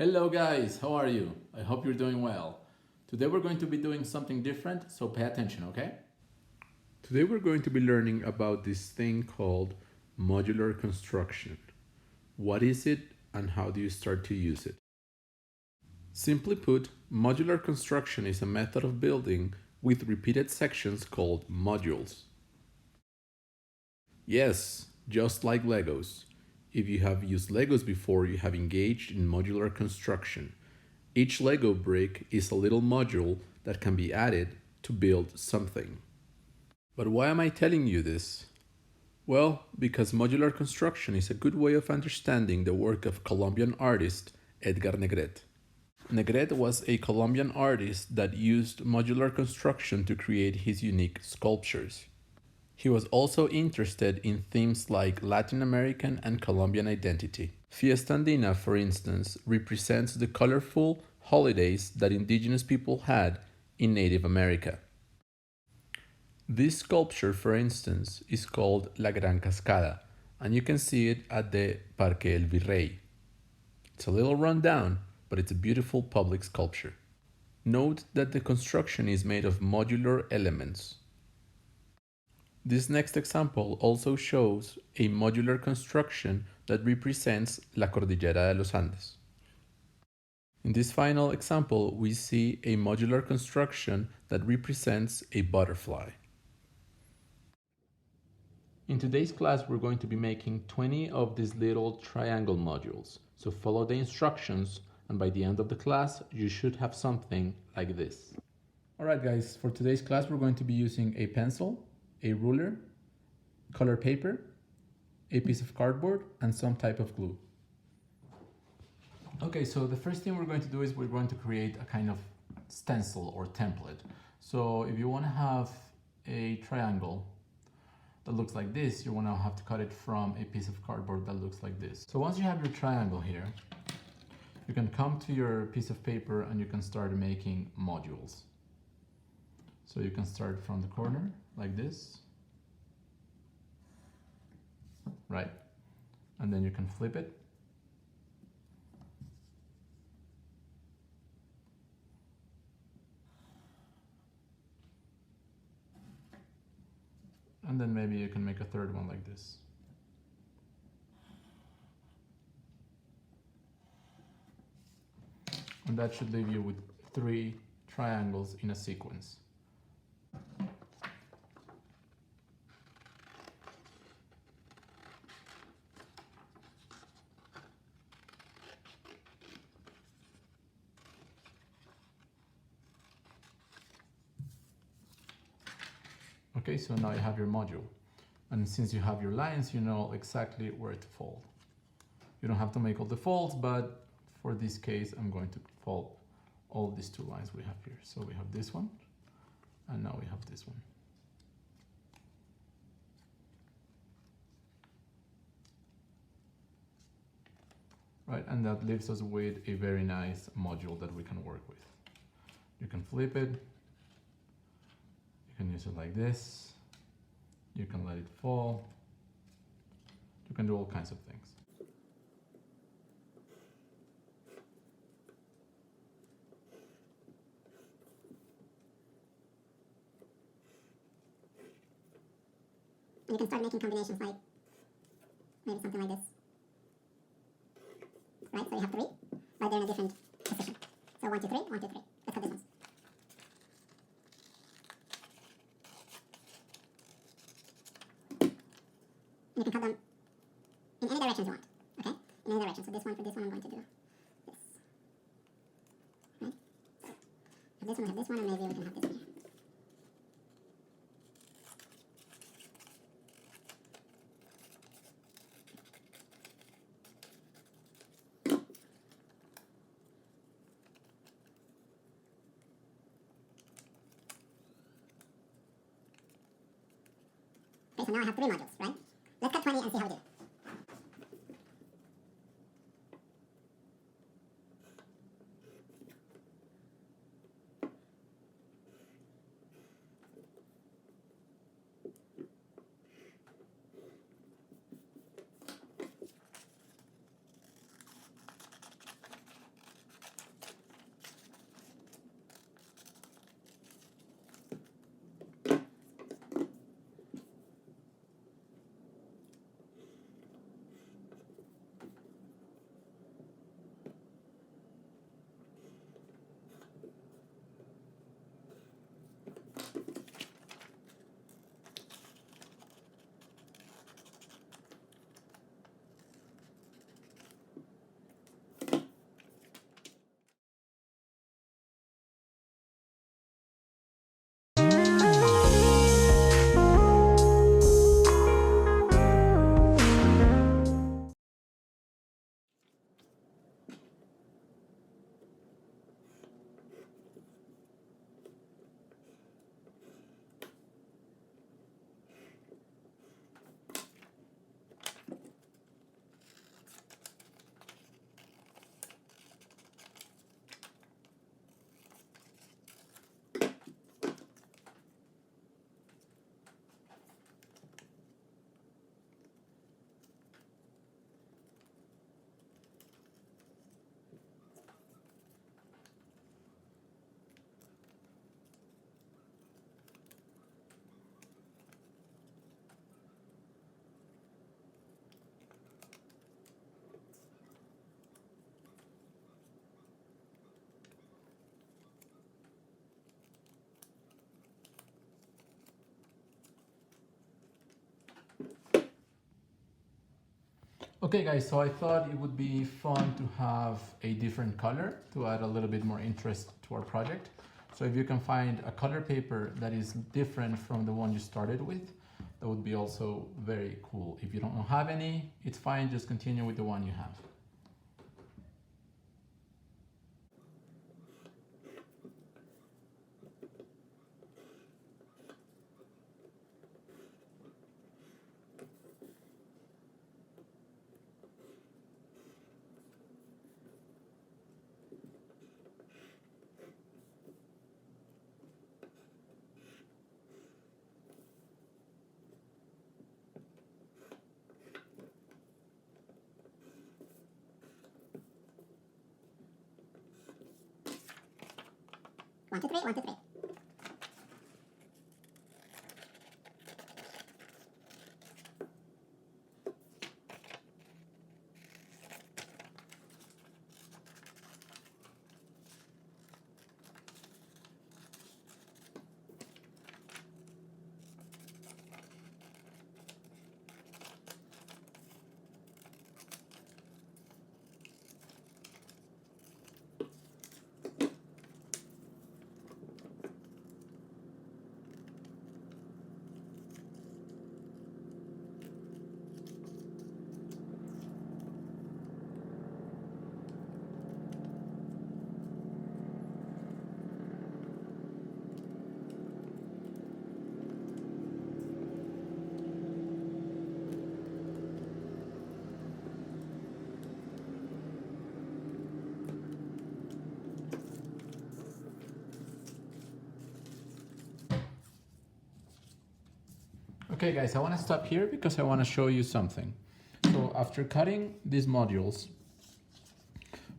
Hello guys, how are you? I hope you're doing well. Today we're going to be doing something different, so pay attention, okay? Today we're going to be learning about this thing called modular construction. What is it and how do you start to use it? Simply put, modular construction is a method of building with repeated sections called modules. Yes, just like Legos. If you have used Legos before, you have engaged in modular construction. Each Lego brick is a little module that can be added to build something. But why am I telling you this? Well, because modular construction is a good way of understanding the work of Colombian artist Edgar Negret. Negret was a Colombian artist that used modular construction to create his unique sculptures. He was also interested in themes like Latin American and Colombian identity. Fiesta Andina, for instance, represents the colorful holidays that indigenous people had in Native America. This sculpture, for instance, is called La Gran Cascada, and you can see it at the Parque El Virrey. It's a little run down, but it's a beautiful public sculpture. Note that the construction is made of modular elements. This next example also shows a modular construction that represents La Cordillera de los Andes. In this final example, we see a modular construction that represents a butterfly. In today's class, we're going to be making 20 of these little triangle modules. So follow the instructions, and by the end of the class, you should have something like this. Alright guys, for today's class, we're going to be using a pencil, a ruler, color paper, a piece of cardboard, and some type of glue. Okay, so the first thing we're going to do is we're going to create a kind of stencil or template. So if you want to have a triangle that looks like this, you want to have to cut it from a piece of cardboard that looks like this. So once you have your triangle here, you can come to your piece of paper and you can start making modules. So you can start from the corner like this, right? And then you can flip it. And then maybe you can make a third one like this. And that should leave you with 3 triangles in a sequence. Okay, so now you have your module. And since you have your lines, you know exactly where to fold. You don't have to make all the folds, but for this case, I'm going to fold all these 2 lines we have here. So we have this one, and now we have this one. Right, and that leaves us with a very nice module that we can work with. You can flip it, you can use it like this, you can let it fall, you can do all kinds of things. And you can start making combinations like maybe something like this. Right, so you have 3, but they're in a different position. So 1, 2, 3, 1, 2, 3. Let's cut this one. You can cut them in any directions you want, okay? In any direction. So this one, for this one, I'm going to do this. Right? So we have this one, and maybe we can have this one here. Okay, so now I have 3 modules, right? Let's cut 20 and see how we do. Okay guys, so I thought it would be fun to have a different color to add a little bit more interest to our project. So if you can find a color paper that is different from the one you started with, that would be also very cool. If you don't have any, it's fine, just continue with the one you have. One, two, three, one, two, three. Okay guys, I want to stop here because I want to show you something. So after cutting these modules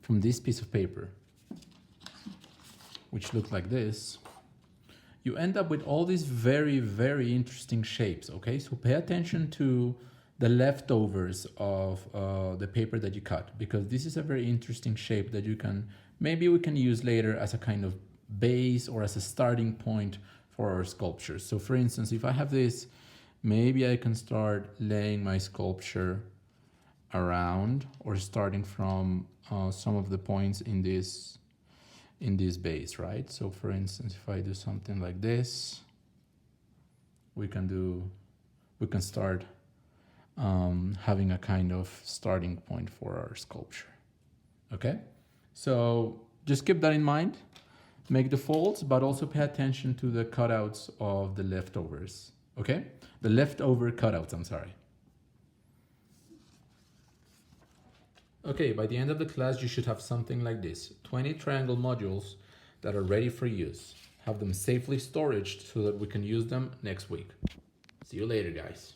from this piece of paper, which look like this, you end up with all these very, very interesting shapes, okay? So pay attention to the leftovers of the paper that you cut, because this is a very interesting shape that you can, maybe we can use later as a kind of base or as a starting point for our sculptures. So for instance, if I have this, maybe I can start laying my sculpture around or starting from some of the points in this base, right? So for instance, if I do something like this, we can start having a kind of starting point for our sculpture. Okay, so just keep that in mind. Make the folds, but also pay attention to the cutouts of the leftovers. Okay, the leftover cutouts, I'm sorry. Okay, by the end of the class, you should have something like this: 20 triangle modules that are ready for use. Have them safely stored so that we can use them next week. See you later, guys.